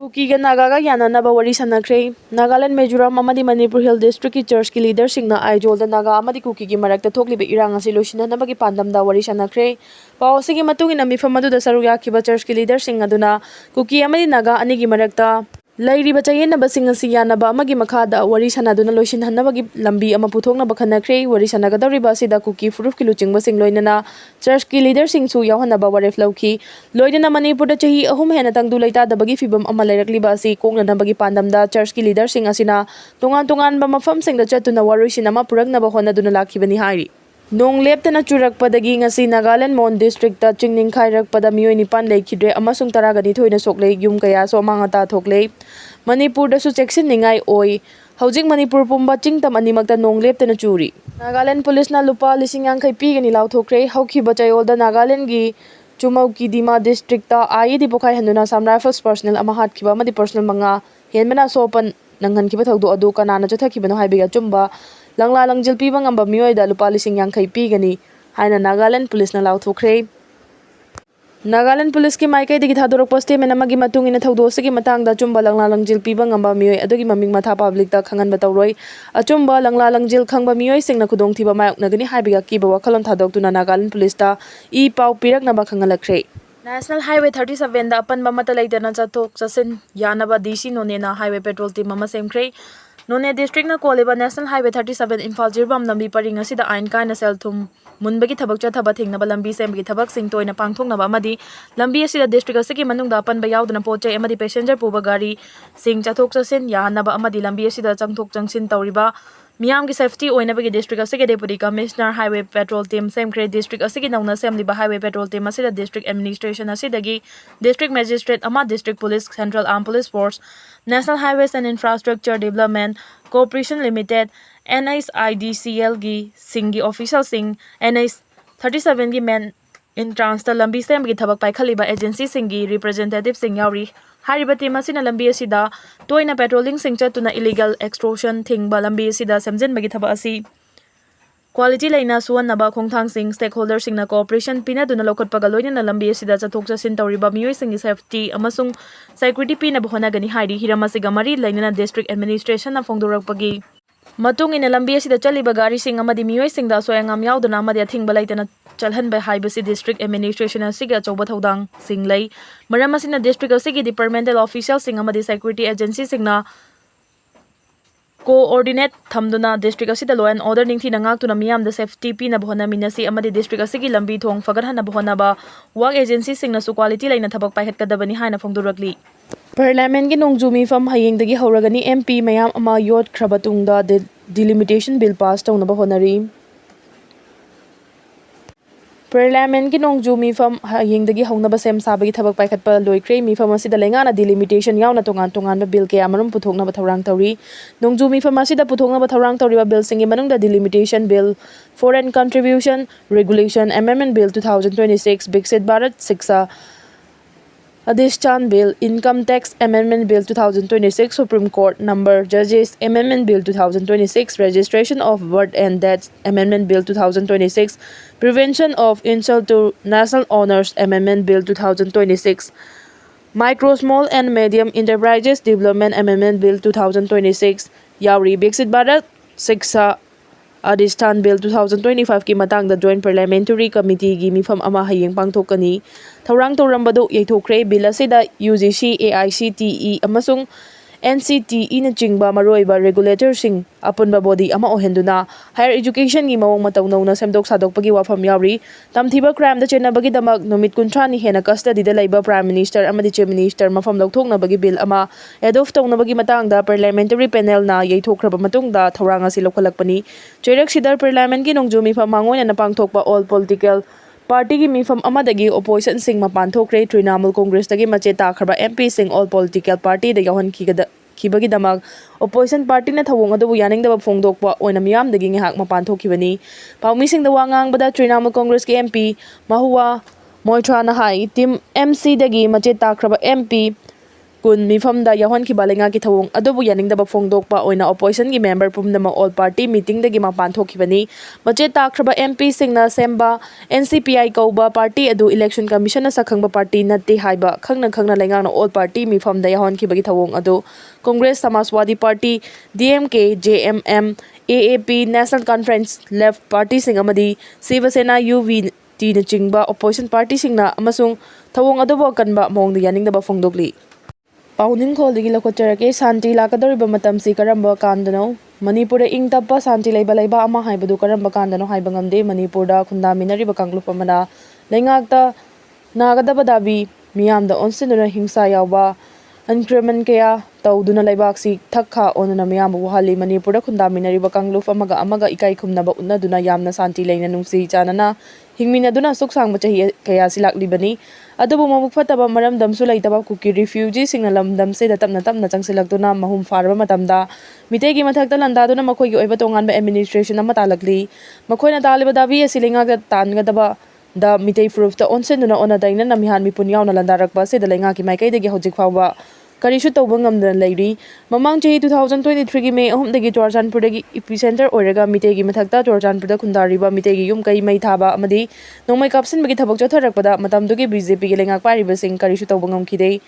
Kuki Naga Yannaba Wari Sakhre, Nagaland Mizoram Amadi Manipur Hill District Church ki leader Singna Aijol the Naga Amadi Kuki ki Marakta Tokli Iranga Silushina Nabagi Pandam da Wari Sakhre, Pausigi Matung in a Mifamadu the Saruya Kiba Church ki leader Singaduna, Kuki Amadi Naga Anigi Marakta. Lady Batayana Basing Yannaba Magi Makada, Wari Sanaduna Lushin Hanabagi Lambi Amaputong Bakanakre, Wari Sanagada Ribasida Kuki, Furuf Kiluching Basing Loinana, Church ki leader Sing Su Yahanaba Warif Loki, Loidana Manipur the Chahi, a home Henatang Dulaita, the Bagi Fibum Amalerek Libasi, Kong and Nabagi Pandamda, Church ki leader Sing Asina, Tungan Bamafam Sing the Chatuna Warishinama Puragna Bahona Dunalaki Bani Hari. Nong Leptana Churak Padagi ngasi Nagaland Mon District ta Chingning Khairak pada Meeoi nipan leikidre amasung taragani thoina Sokle yum kaya so mangata thokle Manipur da su checksin ningai oi Houjik Manipur pumba chingtam animakta nong leptana churi Nagaland police na lupa lising yangkai pigani lau thokre hauki bachayol da Nagaland gi Chumau ki Dima district ta ai di pokai handuna Sam Rifles personnel amahat kiba madi personal manga henmana sopan nanghan kiba thaudu adu kanana chatha kibano haibiga chumba Langla langjil pibang amba Meeoi da lupa lising yangkai pigani haina Nagaland police na lau thokre Nagaland police ki maikai digi thadorok poste menamagi matung ina thaudo sigi matang da chumba langla langjil pibang amba Meeoi adugi maming matha public ta khangan batawroi achumba langla langjil khangba Meeoi singna khudong thiba mayok nagani haibiga ki bawa khalon thadok tuna Nagaland police ta I pau pirak na ba khangalakre National Highway 37 da apan ba mata leidana chathok chasin Yannaba DC nonena highway patrol team ama semkre None district na Koleba National Highway 37 Imphal Jirbam lambi paringa sida ain kaina selthum munbagi thabak cha thaba thingnaba lambi sembagi thabak sing toina pangthoknaba amadi lambi asida district asigi manungda apan ba yaudana pochai amadi passenger puba gari sing chathok chasin yahanaba amadi lambi asida changthok changsin tawriba Miyam ki safety oinabagi district asigi deputy commissioner highway patrol team Sakhre district asigi nauna semliba highway patrol team asida district administration asidagi district magistrate ama district police central armed police force National Highways and Infrastructure Development Corporation Limited NHIDCL gi singi official sing NH 37 gi men in transta lambi sem gi thabak paikhaliba agency singi representative sing yauri hariba team asina lambi asida toina patrolling sing chatuna illegal extortion thingba lambi asida semjen bagi thaba asi Quality laina suwanaba khongthang sing stakeholders singna cooperation pina duna lokot pagaloina na lambi asida chathok chasin tawriba Meeoi sing safety amasung security pina bahona gani hairi hiramasiga mari laina district administration na phongdorakpagi matung ina lambi asida chaliba gari sing amadi Meeoi sing da soyangam yauduna amadi athingba laitana chalhan ba haibasi district administration asiga chawba thodang sing lai maram asina district asigi departmental official sing amadi security agency singna coordinate thamduna district asida law and order ningthi nangak tuna miyam da safety pina bhona minasi amadi district asigi lambi thong fagarhana bhona ba work agency singna su quality laina thabak paihat kadabani haina phongdurakli Parliament gi nongjumi fam hayeng dagi hauragani MP mayam ama yot khrabatungda delimitation bill pass tawna ba honari Parliament gi nongjumi fam hayeng dagi hauna ba sem sabagi thabak paikhat pa loikre mi fam asida lengana delimitation yauna tongan bill ke amarum puthokna ba thorang tawri nongjumi fam asida puthokna ba thorang tawri ba bill singi manungda delimitation bill foreign contribution regulation amendment bill 2026 Biksit Bharat Shiksha Adhishtan Bill, Income Tax Amendment Bill 2026, Supreme Court Number Judges Amendment Bill 2026, Registration of Birth and Death Amendment Bill 2026, Prevention of Insult to National Honors Amendment Bill 2026, Micro, Small and Medium Enterprises Development Amendment Bill 2026, Yauri Biksit Bharat Shiksha Adhishtan Bill 2025 ki matang da Joint Parliamentary Committee gi mifam ama hayeng pangthokani thorang torambadu yaithokre bill asida UGC AICTE amasung NCTE na chingba maroiba regulator sing apunba body ama ohenduna higher education gi mawong matawnaw na semdok sadokpagi wafam yauri tamthiba crime da chenabagi damak numit kuntrani hena custody da laiba prime minister amadi chief minister mafam lokthokna bagi bill ama adopt tawna bagi matang da parliamentary panel na yaithokraba matung da thorang asi lokhalakpani cherak sidar parliament gi nongjumi famangoi na pangthokpa all political Party ki mifam amadagi opposition sing mapan thokre Trinamool Congress dagi mache takhraba MP sing all political party da yahan kibagi damag opposition party na thawong adu yaning da phongdokpa oina miyam dagi ngehak mapan thokibani paumi sing da wangang bada Trinamool Congress ki MP Mahua Moithemda hai team MC dagi mache takhraba MP kun Mifamda Yahonkiba Lengaki Thawong Adobu Yaningdaba Fongdokpa Oina Opposition gi member Pumdama All Party meeting dagi mapan thokibani Mache Takraba MP Singna Semba NCPI Kauba Party Adu Election Commission na Sakhangba Party Natti Haiba Khangna Lengana All Party Mifamda Yahonkiba gi Thawong Adu Congress Samaswadi Party DMK JMM AAP National Conference Left Party Singamadi Siva Sena UV Tina Chingba Opposition Party Singna Amasung Thawong Adobo Kanba Mongda Yaningdaba Fongdokli Pauning Koligi Lokocherake Santi Lakadoriba Matamsi Karamba Kandano Manipur ing tappa Santi Laiba Ama Haibadu Karamba Kandano Haibangamde Manipurda Kundaminari Bakanglupamana Lengakta Nagadaba Dabi Miam the Onsinuna Hingsa Yawa Uncremen Kea Tauduna Laibaksi Taka Onana Miam Wahali Manipurda Kundaminari Bakanglufa Amaga Ikai Kumnaba Unaduna Yamna Santi Lane Nungsi Janana Hingmina Duna Suksang Machahi Kaya Silak Libani Adubu Mamukfataba Maram Damsu Laitaba Kuki refugees Singalam Damse the Tamnatam Natangsilaktuna Mahum Farba Matamda Mitegi Matakta Landaduna Makoy Obatongan administration Matalakli Makoina Talibadavi Silinga Tangadaba the Mitei proof the Onsenuna Onadaina Namihan Mipunya Landarakba said the Lengaki Maike de Houjik Fawa Karishu Tobangam the lady Mamang 2023 May Home the Georgian Pudagi epicenter Orega Mitegi Matakta Georgian Puda Kundariba Mitegi Yumkai Maitaba Amadi no my capsin Bagitaboka Tarakpada Matamdugi BZP Lenga Paribasing Karishu Tobangam Kide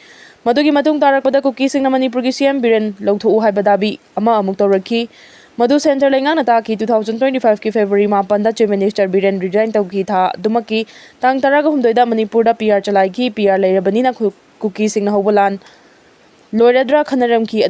Madugi Matung Tarakpada Kuki Sing Manipuri Siam Biren Lotu Haibadabi Ama Muktoraki Madu Center Lenga Nataki 2025 ki February Mapanda Chief Minister Biren resign Tauki Tha Dumaki Tang Taraga Humdoida Manipurda PR Chalaiki PR Lairabanina Kuki Sing Hobalan Loredra Khanaram ki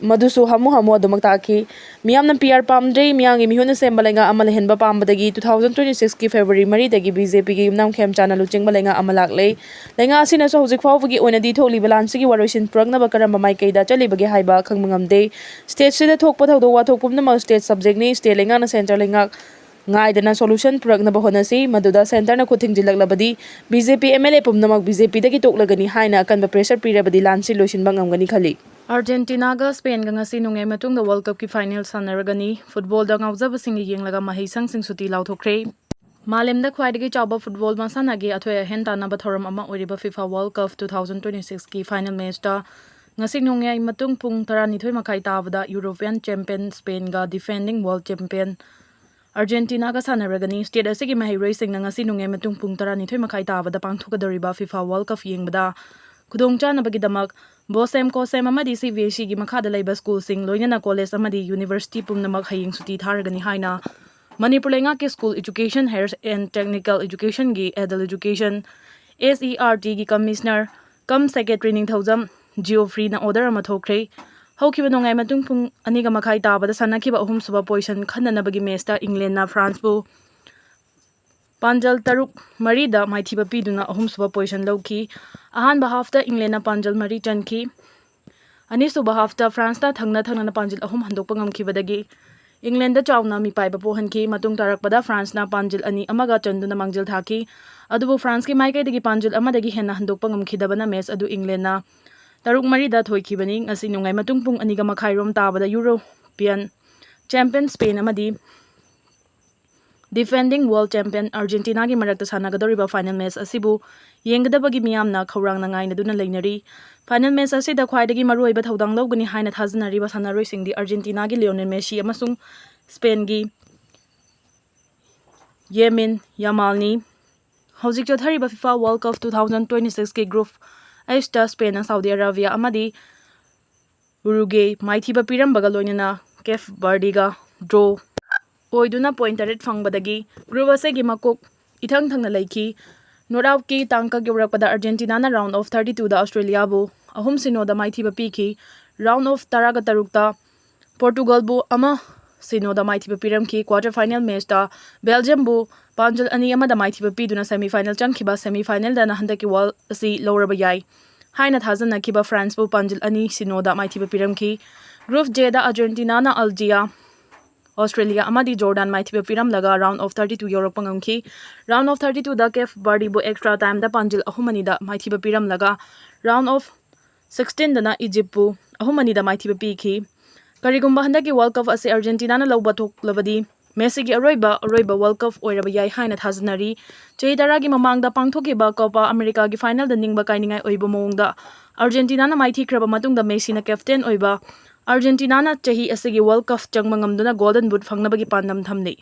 Madusu Hamu Adumaktaki Miam PR Pamdre Miangi Mihuna Sembalenga Amalahenba Pambadagi 2026 ki February Mari Dagi BZP ki Nam Kem Channel Luching Balenga Amalakle Lenga Sina so Houjik Fawgi Onadi Tholi Balansi Warosin Pragna Bakaramba Maikeda Chalibagi Haiba Kangmangamde State Sida Tokpa do Watopum state subject ni State Lenga na Center Lenga Ngai dana solution Pragna Bahonasi Maduda Center na Kuting Jilaklabadi BZP MLA Pumnamak BZP Dagi Toklagani Haina Kan pressure Pirabadi Lansi Lucian Bangamgani Khali Argentina ga Spain ga ngasi nungai matung the World Cup ki final sanaragani football da ngaujabasing yenglaga mahisang sing suti lauthokre Malemda khwaidagi chawba football masana gi athoya hentana bathoram ama oriba FIFA World Cup 2026 ki final match ta ngasi nungai matung pung 12 makai tabada European champion Spain ga defending world champion Argentina ga sanaragani state asigi mahiroi sing ngasi nungai matung pung 12 makai tabada pangthukadoriba FIFA World Cup yengbada Kudongchana bagidamak Bosem Kosem amadi CVC gi makhada laiba school sing loinana college amadi university pumnamak haying suti tharagani haina Manipur lenga ke school education higher and technical education gi adult education SERT gi commissioner cum secretary ning thaujam Geoffrey na order ama thokre haukiba nongai matung pung aniga makhai tabada sanakiba ahum suba position khanna bagi match ta England na France bu Panjal Taruk Marida Maithiba Piduna ahum suba position lowki ahan bahafta England na Panjal Mari chanki Anisu bahafta France ta thangna na Panjal ahum handokpa ngamkhibadagi England da chawna mi paiba pohanki matung tarakpada France na Panjal ani amaga chanduna mangjal thaki adubu France ki maikai dagi Panjal amadagi henna handokpa ngamkhidabana match adu England na Taruk Marida thoikibani ngasi nungai matung pung aniga makhairom tabada European champion Spain amadi Defending world champion Argentina gi marakta sanagadoriba final match asibu yenggadabagi miyamna khawrang na ngaina duna leinari final match asida khwaidagi maruiba thodang logani haina thajanariba sanaroi singdi Argentina gi Lionel Messi amasung Spain gi Yamin Yamalni Houjik Chothariba FIFA World Cup 2026 ki group Aista Spain and Saudi Arabia amadi Uruguay Maithiba Pirambaga loinana Cape Verde ga draw Oiduna point at Fangbadagi, Gruvasegi Makuk, Itang Tang Laiki, Norauki, Tanka Gurapada Argentina na round of 32 the Australia bu, Ahum Sino the Mighty Bapiki, round of Taragatarukta, Portugal bu, Ama Sino the Mighty Bapiramki, quarter final match ta, Belgium bu, Panjal Aniama the Mighty Bapiduna semi final Chankiba semi final than a Handaki wall si lower bayai. Hainat Hazan Nakiba France bu Panjal Ani Sino the Mighty Bapiramki, Group Jeda Argentina na Algeria. Australia amadi Jordan Maithiba Piram laga round of 32 Europe pangamki round of 32 da Cape Verde bu extra time da Panjil ahumani da Maithiba Piram laga round of 16 da na Egypt bu ahumani da Maithiba Piki karigumba handaki World Cup ase Argentina na lawba thok labadi ꯃꯦꯁꯤꯒꯤ ꯑꯔꯣꯏꯕ world cup ꯑꯣꯏꯔꯕ ꯌꯥꯏ ꯍꯥꯏꯅ ꯊꯥꯖꯅꯔꯤ꯫ ꯆꯍꯤ 10ꯒꯤ ꯃꯃꯥꯡꯗ ꯄꯥꯡꯊꯣꯛꯈꯤꯕ ꯀꯣꯄꯥ ꯑꯃꯦꯔꯤꯀꯥꯒꯤ ꯐꯥꯏꯅꯦꯜꯗ ꯅꯤꯡꯕ ꯀꯥꯏꯅꯤꯡꯉꯥꯏ ꯑꯣꯏꯕ ꯃꯑꯣꯡꯗ ꯑꯥꯔꯖꯦꯟꯇꯤꯅꯥꯅ ꯃꯥꯏꯊꯤꯈ꯭ꯔꯕ ꯃꯇꯨꯡꯗ ꯃꯦꯁꯤꯅ ꯀꯦꯞꯇꯦꯟ ꯑꯣꯏꯕ ꯑꯥꯔꯖꯦꯟꯇꯤꯅꯥꯅ ꯆꯍꯤ ꯑꯁꯤꯒꯤ ꯋꯥꯔꯜ ꯀꯞ ꯆꯪꯕ ꯉꯝꯗꯨꯅ ꯒꯣꯜꯗꯟ ꯕꯨꯠ ꯐꯪꯅꯕꯒꯤ ꯄꯥꯟꯗꯝ ꯊꯝꯂꯤ꯫